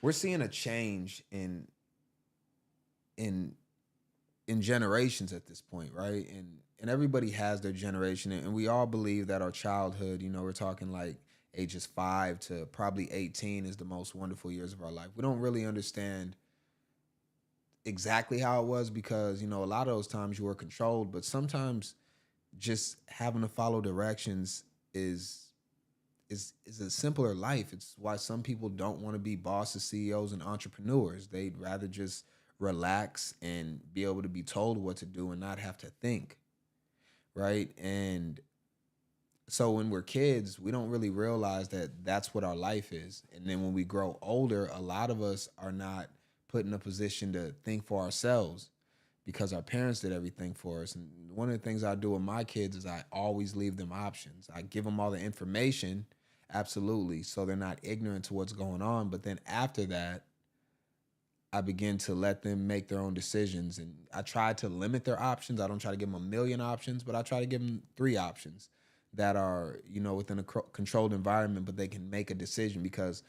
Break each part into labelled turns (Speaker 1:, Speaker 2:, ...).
Speaker 1: we're seeing a change in in generations at this point, right? And everybody has their generation, and we all believe that our childhood, we're talking like ages 5 to probably 18 is the most wonderful years of our life. We don't really understand exactly how it was because, a lot of those times you were controlled, but sometimes just having to follow directions is is a simpler life. It's why some people don't want to be bosses, CEOs, and entrepreneurs. They'd rather just relax and be able to be told what to do and not have to think, right? And so when we're kids, we don't really realize that that's what our life is. And then when we grow older, a lot of us are not put in a position to think for ourselves because our parents did everything for us. And one of the things I do with my kids is I always leave them options. I give them all the information, absolutely, so they're not ignorant to what's going on. But then after that, I begin to let them make their own decisions. And I try to limit their options. I don't try to give them a million options, but I try to give them 3 options that are, within a controlled environment, but they can make a decision because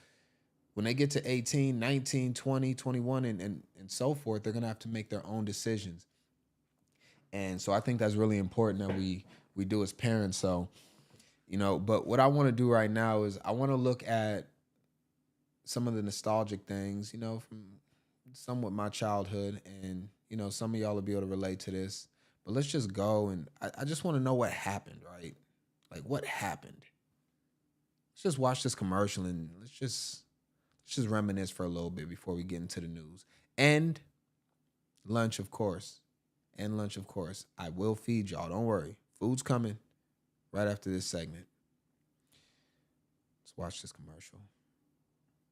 Speaker 1: when they get to 18, 19, 20, 21, and so forth, they're going to have to make their own decisions. And so I think that's really important that we do as parents. So, but what I want to do right now is I want to look at some of the nostalgic things, from somewhat my childhood. And, some of y'all will be able to relate to this. But let's just go. And I just want to know what happened, right? Like, what happened? Let's just watch this commercial and let's just reminisce for a little bit before we get into the news. And lunch, of course. And lunch, of course. I will feed y'all. Don't worry. Food's coming right after this segment. Let's watch this commercial.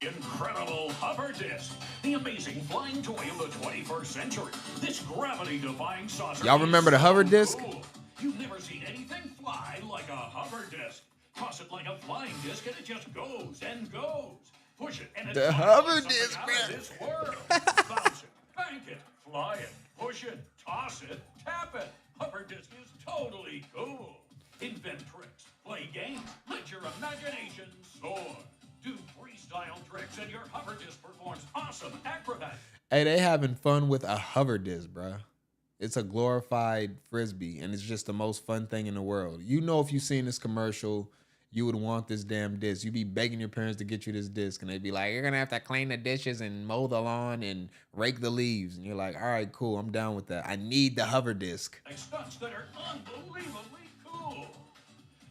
Speaker 2: Incredible hover disc, the amazing flying toy of the 21st century. This gravity-defying saucer.
Speaker 1: Y'all remember the hover disc?
Speaker 2: Cool. You've never seen anything fly like a hover disc. Toss it like a flying disc and it just goes and goes. Push it and it
Speaker 1: The
Speaker 2: flies
Speaker 1: hover
Speaker 2: like
Speaker 1: disc,
Speaker 2: something out of
Speaker 1: man.
Speaker 2: this world. Bounce it, bank it, fly it, push it, toss it, tap it. Hover disc is totally cool. Invent tricks, play games, let your imagination soar. Do freestyle tricks and your hover disc performs awesome acrobatics.
Speaker 1: Hey, they having fun with a hover disc, bruh. It's a glorified Frisbee, and it's just the most fun thing in the world. If you've seen this commercial, you would want this damn disc. You'd be begging your parents to get you this disc, and they'd be like, you're going to have to clean the dishes and mow the lawn and rake the leaves. And you're like, all right, cool, I'm down with that. I need the hover disc.
Speaker 2: Stunts that are unbelievably cool.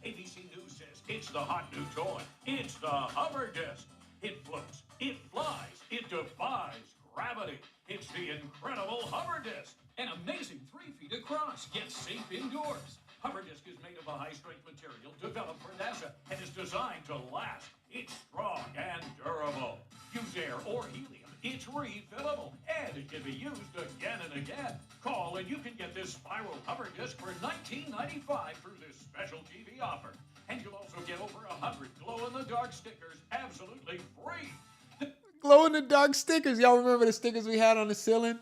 Speaker 2: ABC News says it's the hot new toy. It's the hover disc. It floats, it flies, it defies gravity. It's the incredible hover disc. An amazing 3 feet across, yet safe indoors. Hover disc is made of a high-strength material developed for NASA and is designed to last. It's strong and durable. Use air or helium. It's refillable, and it can be used again and again. Call and you can get this spiral hover disc for $19.95 through this special TV offer. And you'll also get over 100 glow-in-the-dark stickers absolutely free.
Speaker 1: Glow-in-the-dark stickers. Y'all remember the stickers we had on the ceiling?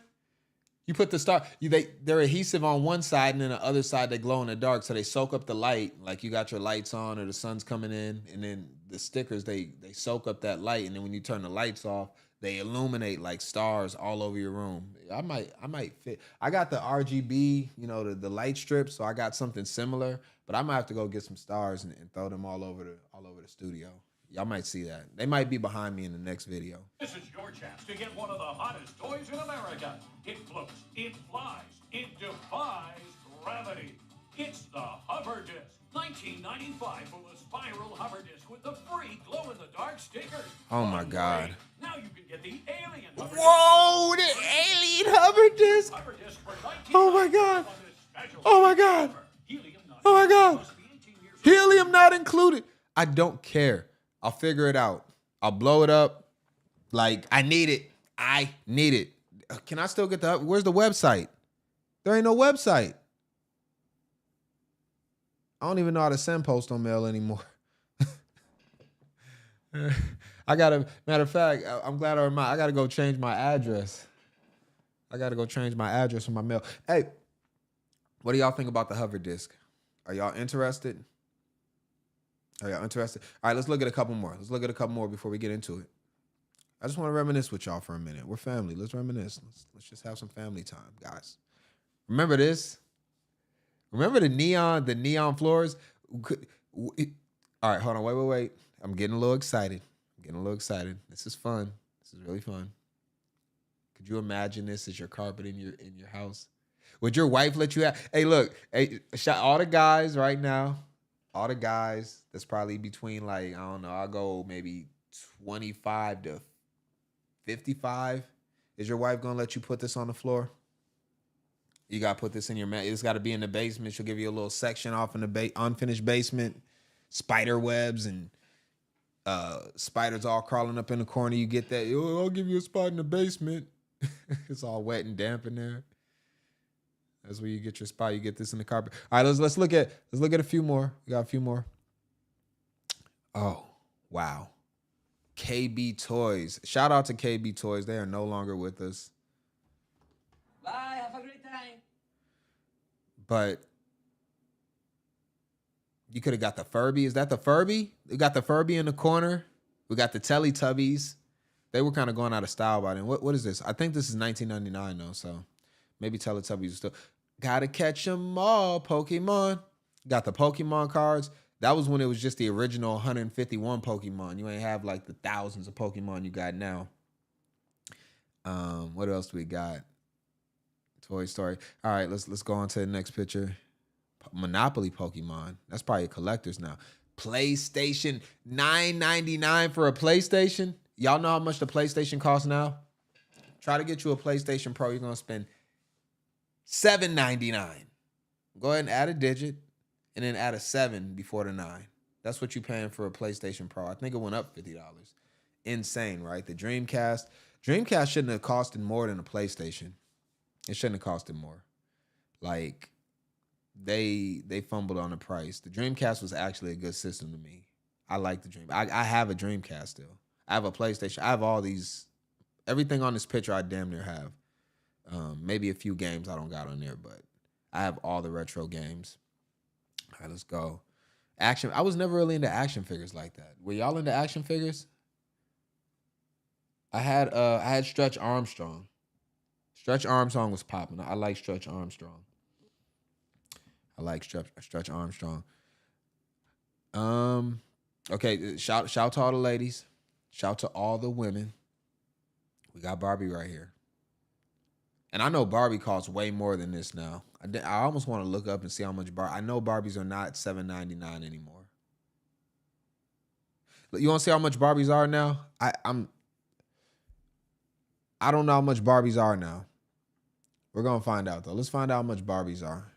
Speaker 1: You put the they're adhesive on one side, and then the other side they glow in the dark, so they soak up the light. Like you got your lights on or the sun's coming in, and then the stickers they soak up that light, and then when you turn the lights off, they illuminate like stars all over your room. I might fit. I got the RGB, the light strips, so I got something similar, but I might have to go get some stars and throw them all over the studio. Y'all might see that. They might be behind me in the next video.
Speaker 2: This is your chance to get one of the hottest toys in America. It floats, it flies, it defies gravity. It's the hover disc. $19.95 for the spiral hover disc with the free glow-in-the-dark stickers.
Speaker 1: Oh my God.
Speaker 2: Great. Now you can get the alien hover
Speaker 1: Whoa, the alien hover disc.
Speaker 2: Hover disc for
Speaker 1: Oh my God.
Speaker 2: on this special
Speaker 1: Oh my God.
Speaker 2: offer. Helium not
Speaker 1: Oh my God.
Speaker 2: must be 18 years old.
Speaker 1: Helium not included. I don't care. I'll figure it out. I'll blow it up. Like, I need it. I need it. Can I still get where's the website? There ain't no website. I don't even know how to send postal mail anymore. Matter of fact, I'm glad I reminded. I gotta go change my address. I gotta go change my address for my mail. Hey, what do y'all think about the hover disc? Are y'all interested? Are y'all interested? All right, let's look at a couple more. Let's look at a couple more before we get into it. I just want to reminisce with y'all for a minute. We're family. Let's reminisce. Let's just have some family time, guys. Remember this? Remember the neon floors? All right, hold on. Wait. I'm getting a little excited. This is fun. This is really fun. Could you imagine this as your carpet in your house? Would your wife let you have? Hey, look. Hey, shout all the guys right now. All the guys that's probably between like, I don't know, I'll go maybe 25 to 55. Is your wife gonna let you put this on the floor? You gotta put this in your It's gotta be in the basement. She'll give you a little section off in the unfinished basement, spider webs and spiders all crawling up in the corner. You get that? Oh, I'll give you a spot in the basement. It's all wet and damp in there. That's where you get your spot. You get this in the carpet. All right, let's look at a few more. We got a few more. Oh, wow. KB Toys. Shout out to KB Toys. They are no longer with us.
Speaker 3: Bye. Have a great time.
Speaker 1: But you could have got the Furby. Is that the Furby? We got the Furby in the corner. We got the Teletubbies. They were kind of going out of style by then. What is this? I think this is 1999 though, so maybe Teletubbies are still. Gotta catch them all, Pokemon. Got the Pokemon cards. That was when it was just the original 151 Pokemon. You ain't have like the thousands of Pokemon you got now. What else do we got? Toy Story. All right, let's go on to the next picture. Monopoly Pokemon. That's probably a collector's now. PlayStation, $9.99 for a PlayStation. Y'all know how much the PlayStation costs now? Try to get you a PlayStation Pro, you're gonna spend $7.99. Go ahead and add a digit and then add a 7 before the 9. That's what you're paying for a PlayStation Pro. I think it went up $50. Insane, right? The Dreamcast shouldn't have costed more than a PlayStation. It shouldn't have costed more. Like, they fumbled on the price. The Dreamcast was actually a good system to me. I like the Dream. I have a Dreamcast still. I have a PlayStation. I have all these. Everything on this picture I damn near have. Maybe a few games I don't got on there, but I have all the retro games. All right, let's go. Action. I was never really into action figures like that. Were y'all into action figures? I had Stretch Armstrong. Stretch Armstrong was popping. I like Stretch Armstrong. Stretch Armstrong. Okay, shout to all the ladies. Shout to all the women. We got Barbie right here. And I know Barbie costs way more than this now. I almost want to look up and see how much I know Barbies are not $7.99 anymore. You want to see how much Barbies are now? I don't know how much Barbies are now. We're gonna find out though. Let's find out how much Barbies are.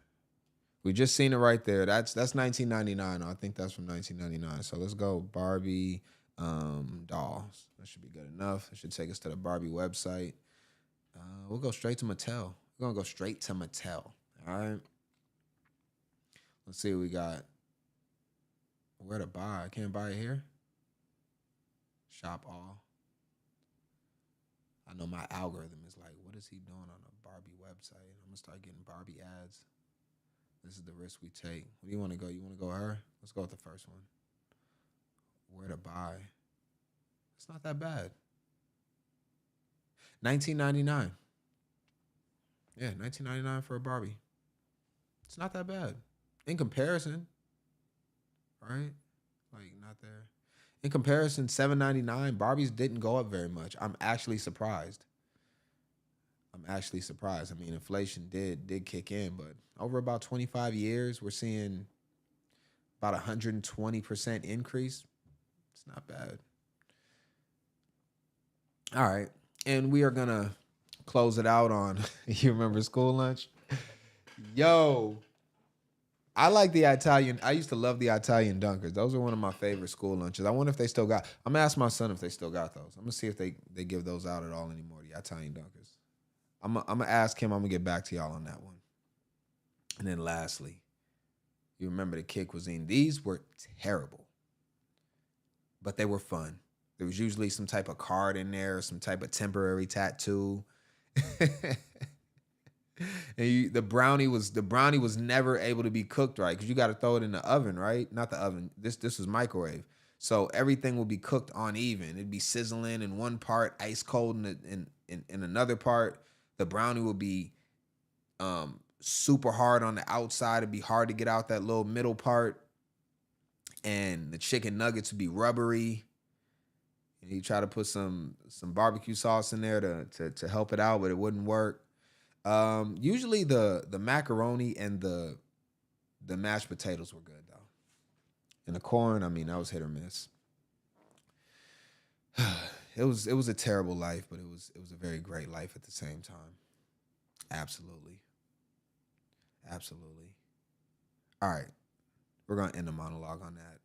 Speaker 1: We just seen it right there. That's $19.99. I think that's from 1999. So let's go Barbie dolls. That should be good enough. It should take us to the Barbie website. We'll go straight to Mattel. We're gonna go straight to Mattel. All right. Let's see what we got. Where to buy? I can't buy it here. Shop all. I know my algorithm is like, what is he doing on a Barbie website? I'm gonna start getting Barbie ads. This is the risk we take. Where do you want to go? You want to go her? Let's go with the first one. Where to buy? It's not that bad. $19.99. Yeah, $19.99 for a Barbie. It's not that bad. In comparison, right? Like, not there. In comparison, $7.99, Barbies didn't go up very much. I'm actually surprised. I mean, inflation did kick in, but over about 25 years, we're seeing about 120% increase. It's not bad. All right. And we are going to close it out on, you remember school lunch? Yo, I like the Italian. I used to love the Italian Dunkers. Those are one of my favorite school lunches. I wonder if they still got. I'm going to ask my son if they still got those. I'm going to see if they give those out at all anymore, the Italian Dunkers. I'm going to ask him. I'm going to get back to y'all on that one. And then lastly, you remember the Kid Cuisine. These were terrible, but they were fun. There was usually some type of card in there, some type of temporary tattoo. And the brownie was never able to be cooked right because you got to throw it in the oven, right? Not the oven. This was microwave. So everything will be cooked uneven. It'd be sizzling in one part, ice cold in another part. The brownie will be super hard on the outside. It'd be hard to get out that little middle part. And the chicken nuggets would be rubbery. And you try to put some barbecue sauce in there to help it out, but it wouldn't work. Usually the macaroni and the mashed potatoes were good though. And the corn, I mean, that was hit or miss. It was a terrible life, but it was a very great life at the same time. Absolutely. Absolutely. All right. We're gonna end the monologue on that.